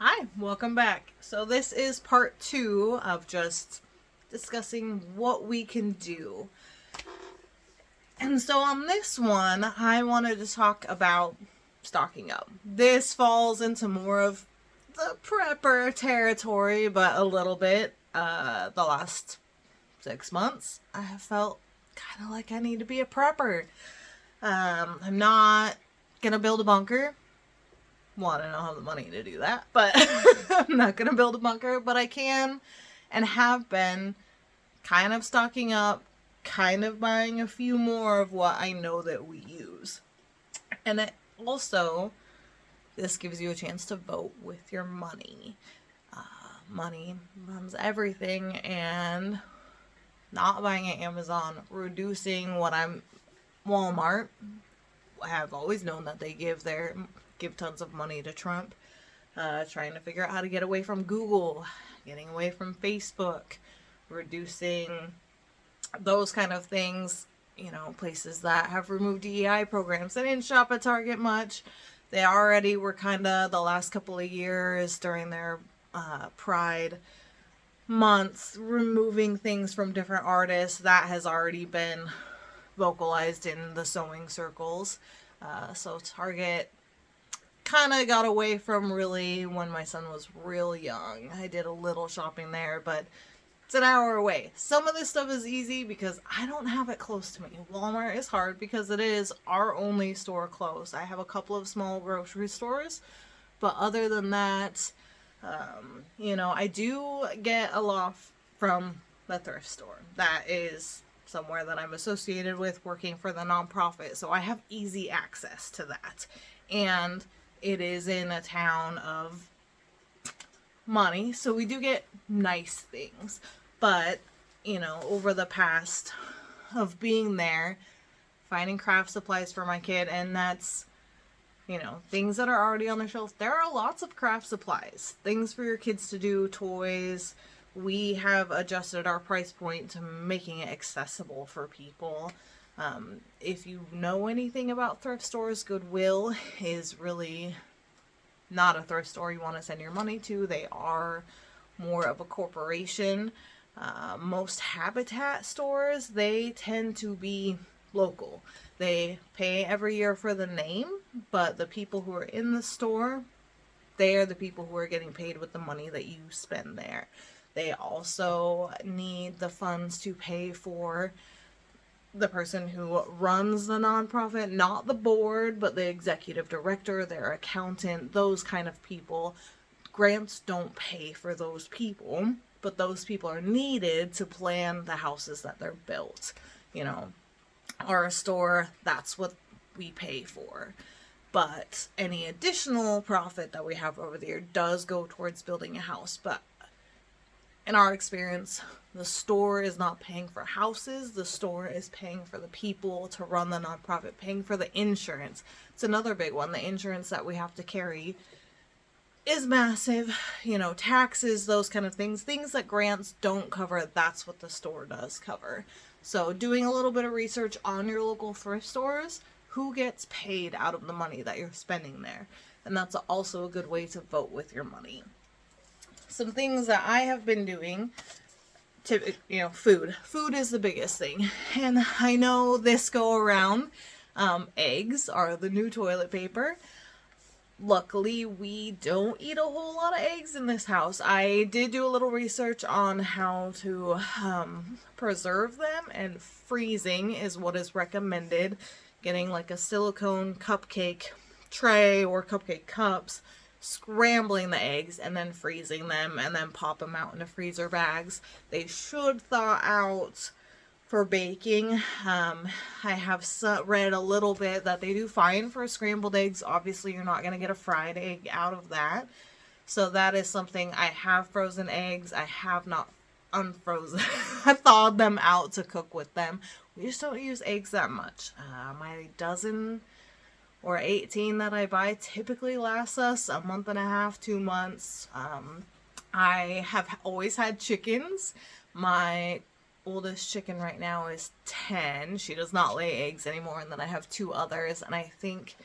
Hi, welcome back. So this is part 2 of just discussing what we can do. And so on this one, I wanted to talk about stocking up. This falls into more of the prepper territory, but a little bit. The last 6 months, I have felt kind of like I need to be a prepper. I'm not gonna build a bunker. One, I don't have the money to do that, but I'm not gonna build a bunker, but I can and have been kind of stocking up, kind of buying a few more of what I know that we use. And it also, this gives you a chance to vote with your money. Money runs everything, and not buying at Amazon, reducing what I'm Walmart. I have always known that they give tons of money to Trump. Trying to figure out how to get away from Google, getting away from Facebook, reducing those kind of things. You know, places that have removed DEI programs. They didn't shop at Target much. They already were kind of the last couple of years during their Pride months removing things from different artists. That has already been vocalized in the sewing circles. So Target kind of got away from really when my son was real young. I did a little shopping there, but it's an hour away. Some of this stuff is easy because I don't have it close to me. Walmart is hard because it is our only store close. I have a couple of small grocery stores, but other than that, I do get a lot from the thrift store. That is somewhere that I'm associated with working for the nonprofit, so I have easy access to that. And it is in a town of money, so we do get nice things. But, over the past of being there, finding craft supplies for my kid, and that's, things that are already on the shelf. There are lots of craft supplies, things for your kids to do, toys. We have adjusted our price point to making it accessible for people. If you know anything about thrift stores, Goodwill is really not a thrift store you want to send your money to. They are more of a corporation. Most Habitat stores, they tend to be local. They pay every year for the name, but the people who are in the store, they are the people who are getting paid with the money that you spend there. They also need the funds to pay for the person who runs the nonprofit, not the board, but the executive director, their accountant, those kind of people. Grants don't pay for those people, but those people are needed to plan the houses that they're built. Our store, that's what we pay for. But any additional profit that we have over there does go towards building a house. But in our experience, the store is not paying for houses. The store is paying for the people to run the nonprofit, paying for the insurance. It's another big one. The insurance that we have to carry is massive. Taxes, those kind of things. Things that grants don't cover, that's what the store does cover. So doing a little bit of research on your local thrift stores, who gets paid out of the money that you're spending there. And that's also a good way to vote with your money. Some things that I have been doing to, food. Food is the biggest thing. And I know this go around, eggs are the new toilet paper. Luckily, we don't eat a whole lot of eggs in this house. I did do a little research on how to preserve them, and freezing is what is recommended. Getting like a silicone cupcake tray or cupcake cups, scrambling the eggs and then freezing them and then pop them out into freezer bags. They should thaw out for baking. I have read a little bit that they do fine for scrambled eggs. Obviously, you're not going to get a fried egg out of that. So that is something. I have frozen eggs. I have not unfrozen. I thawed them out to cook with them. We just don't use eggs that much. My dozen or 18 that I buy typically lasts us a month and a half, 2 months. I have always had chickens. My oldest chicken right now is 10. She does not lay eggs anymore, and then I have 2 others, and I think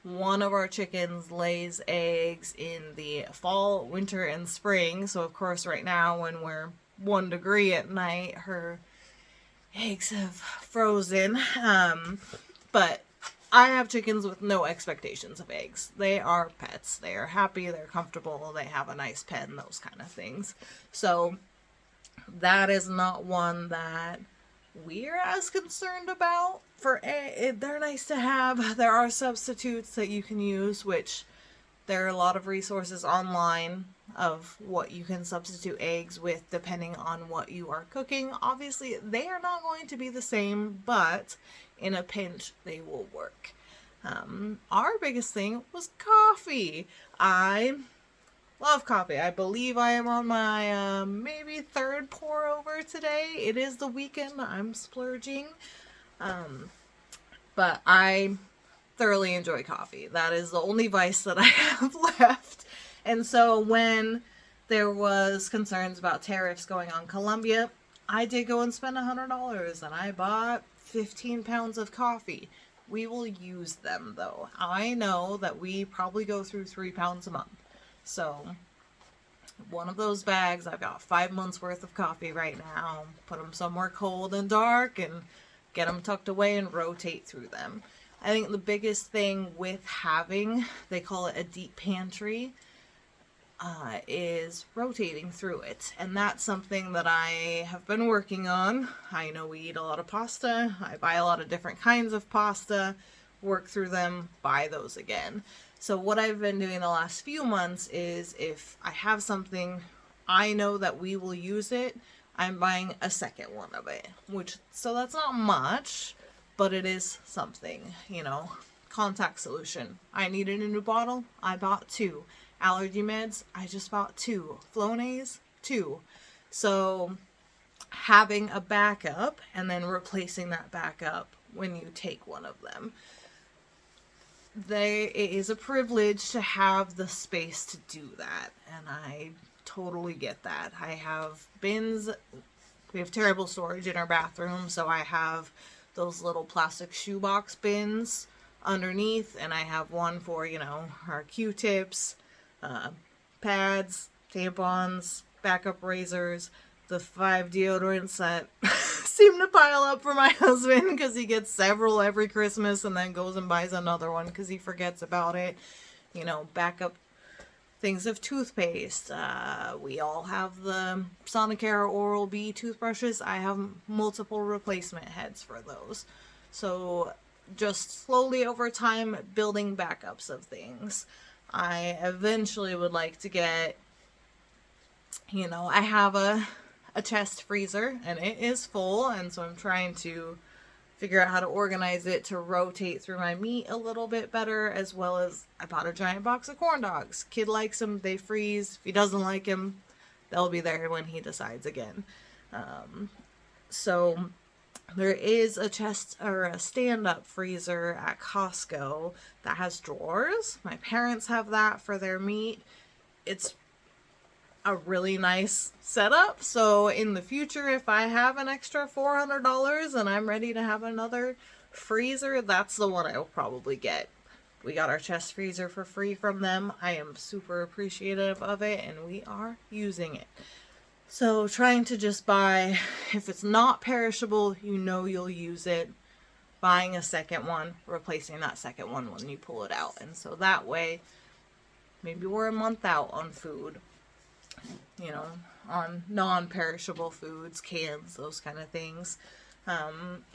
one of our chickens lays eggs in the fall, winter, and spring. So, of course, right now when we're 1 degree at night, her eggs have frozen. But I have chickens with no expectations of eggs. They are pets. They are happy, they're comfortable, they have a nice pen, those kind of things. So that is not one that we're as concerned about. They're nice to have. There are substitutes that you can use, which there are a lot of resources online of what you can substitute eggs with depending on what you are cooking. Obviously, they are not going to be the same, but in a pinch, they will work. Our biggest thing was coffee. I love coffee. I believe I am on my maybe 3rd pour over today. It is the weekend. I'm splurging. But I thoroughly enjoy coffee. That is the only vice that I have left. And so when there was concerns about tariffs going on Colombia, I did go and spend $100 and I bought 15 pounds of coffee. We will use them though. I know that we probably go through 3 pounds a month. So one of those bags, I've got 5 months worth of coffee right now. Put them somewhere cold and dark and get them tucked away and rotate through them. I think the biggest thing with having, they call it a deep pantry, is rotating through it. And that's something that I have been working on. I know we eat a lot of pasta. I buy a lot of different kinds of pasta, work through them, buy those again. So what I've been doing the last few months is if I have something, I know that we will use it, I'm buying a second one of it. So that's not much, but it is something, Contact solution. I needed a new bottle. I bought 2. Allergy meds. I just bought 2. Flonase. 2. So having a backup and then replacing that backup when you take one of them. It is a privilege to have the space to do that. And I totally get that. I have bins. We have terrible storage in our bathroom. So I have those little plastic shoebox bins underneath, and I have one for, our Q-tips, pads, tampons, backup razors, the 5 deodorants that seem to pile up for my husband because he gets several every Christmas and then goes and buys another one because he forgets about it. Backup things of toothpaste. We all have the Sonicare Oral-B toothbrushes. I have multiple replacement heads for those. So just slowly over time building backups of things. I eventually would like to get, I have a chest freezer and it is full, and so I'm trying to figure out how to organize it to rotate through my meat a little bit better, as well as I bought a giant box of corn dogs. Kid likes them, they freeze. If he doesn't like them, they'll be there when he decides again. So there is a chest or a stand-up freezer at Costco that has drawers. My parents have that for their meat. It's a really nice setup. So in the future, if I have an extra $400 and I'm ready to have another freezer, that's the one I will probably get. We got our chest freezer for free from them. I am super appreciative of it, and we are using it. So trying to just buy, if it's not perishable, you'll use it. Buying a second one, replacing that second one when you pull it out. And so that way, maybe we're a month out on food. On non-perishable foods, cans, those kind of things.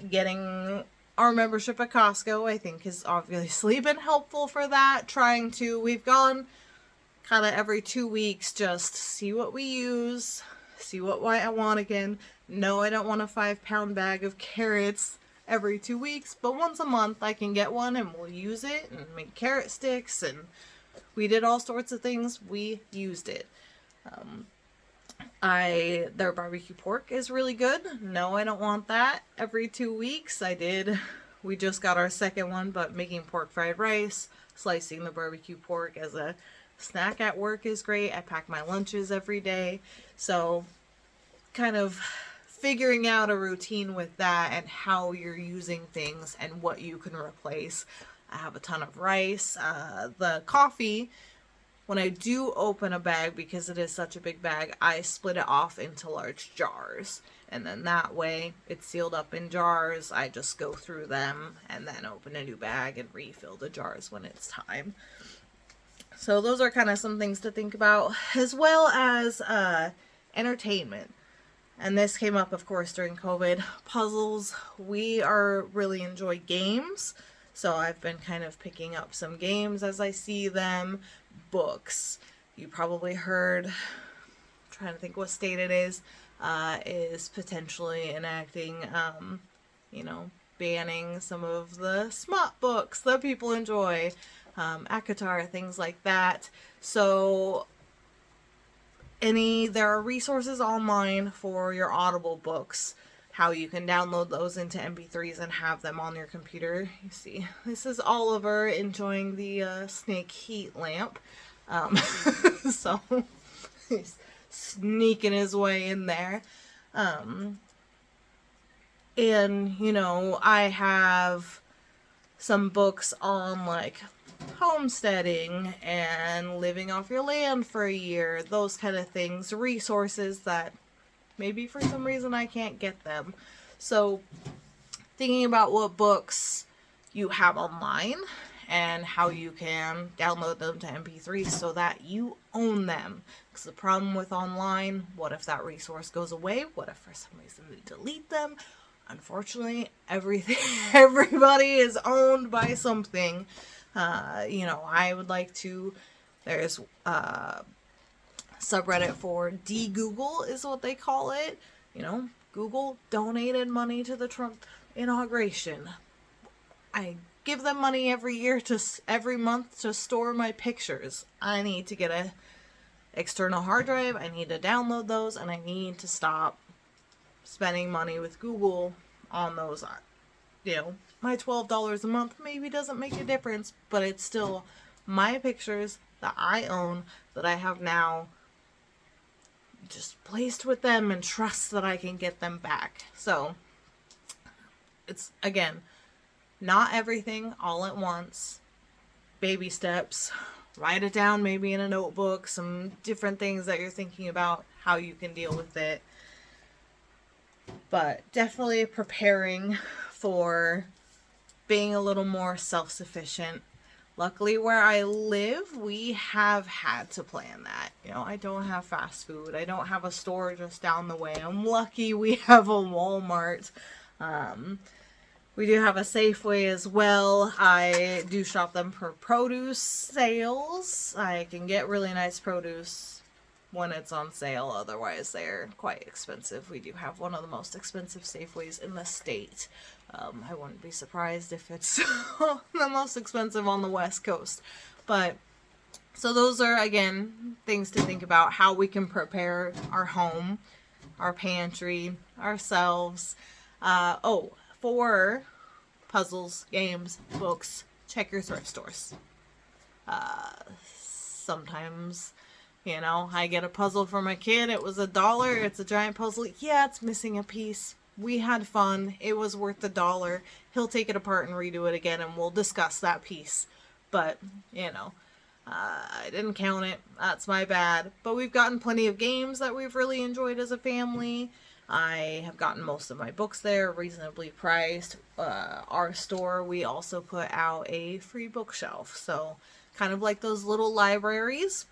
Getting our membership at Costco, I think, has obviously been helpful for that. We've gone kind of every 2 weeks, just see what we use, see what I want again. No, I don't want a 5-pound bag of carrots every 2 weeks, but once a month I can get one and we'll use it and make carrot sticks, and we did all sorts of things. We used it. Their barbecue pork is really good. No, I don't want that every 2 weeks. We just got our second one, but making pork fried rice, slicing the barbecue pork as a snack at work is great. I pack my lunches every day. So kind of figuring out a routine with that and how you're using things and what you can replace. I have a ton of rice. The coffee, when I do open a bag, because it is such a big bag, I split it off into large jars. And then that way it's sealed up in jars. I just go through them and then open a new bag and refill the jars when it's time. So those are kind of some things to think about, as well as entertainment. And this came up, of course, during COVID. Puzzles. We really enjoy games. So I've been kind of picking up some games as I see them. Books. You probably heard, I'm trying to think what state it is potentially enacting, banning some of the smut books that people enjoy. ACOTAR, things like that. So there are resources online for your Audible books, how you can download those into MP3s and have them on your computer. You see, this is Oliver enjoying the snake heat lamp. So he's sneaking his way in there. And, I have some books on like homesteading and living off your land for a year, those kind of things, resources that maybe for some reason I can't get them. So thinking about what books you have online and how you can download them to MP3 so that you own them. Because the problem with online, what if that resource goes away? What if for some reason they delete them? Unfortunately, everybody is owned by something. I would like to, there's subreddit for DGoogle is what they call it. Google donated money to the Trump inauguration. I give them money every month to store my pictures. I need to get a external hard drive. I need to download those, and I need to stop spending money with Google on those. My $12 a month maybe doesn't make a difference, but it's still my pictures that I own, that I have now just placed with them and trust that I can get them back. So it's, again, not everything all at once. Baby steps. Write it down maybe in a notebook, some different things that you're thinking about, how you can deal with it. But definitely preparing for being a little more self-sufficient. Luckily, where I live, we have had to plan that. I don't have fast food. I don't have a store just down the way. I'm lucky we have a Walmart. We do have a Safeway as well. I do shop them for produce sales. I can get really nice produce when it's on sale. Otherwise, they're quite expensive. We do have one of the most expensive Safeways in the state. I wouldn't be surprised if it's the most expensive on the West Coast. But, so those are, again, things to think about. How we can prepare our home, our pantry, ourselves. For puzzles, games, books, check your thrift stores. Sometimes, I get a puzzle for my kid. It was $1. It's a giant puzzle. Yeah, it's missing a piece. We had fun. It was worth $1. He'll take it apart and redo it again, and we'll discuss that piece. But, I didn't count it. That's my bad. But we've gotten plenty of games that we've really enjoyed as a family. I have gotten most of my books there, reasonably priced. Our store, we also put out a free bookshelf. So, kind of like those little libraries,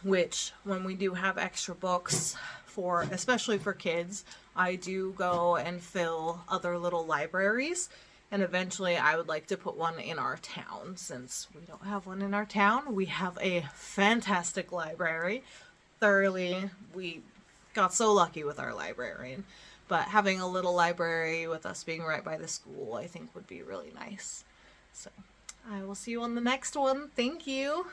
which when we do have extra books, especially for kids, I do go and fill other little libraries, and eventually I would like to put one in our town. Since we don't have one in our town, we have a fantastic library. We got so lucky with our librarian, but having a little library with us being right by the school, I think would be really nice. So I will see you on the next one. Thank you.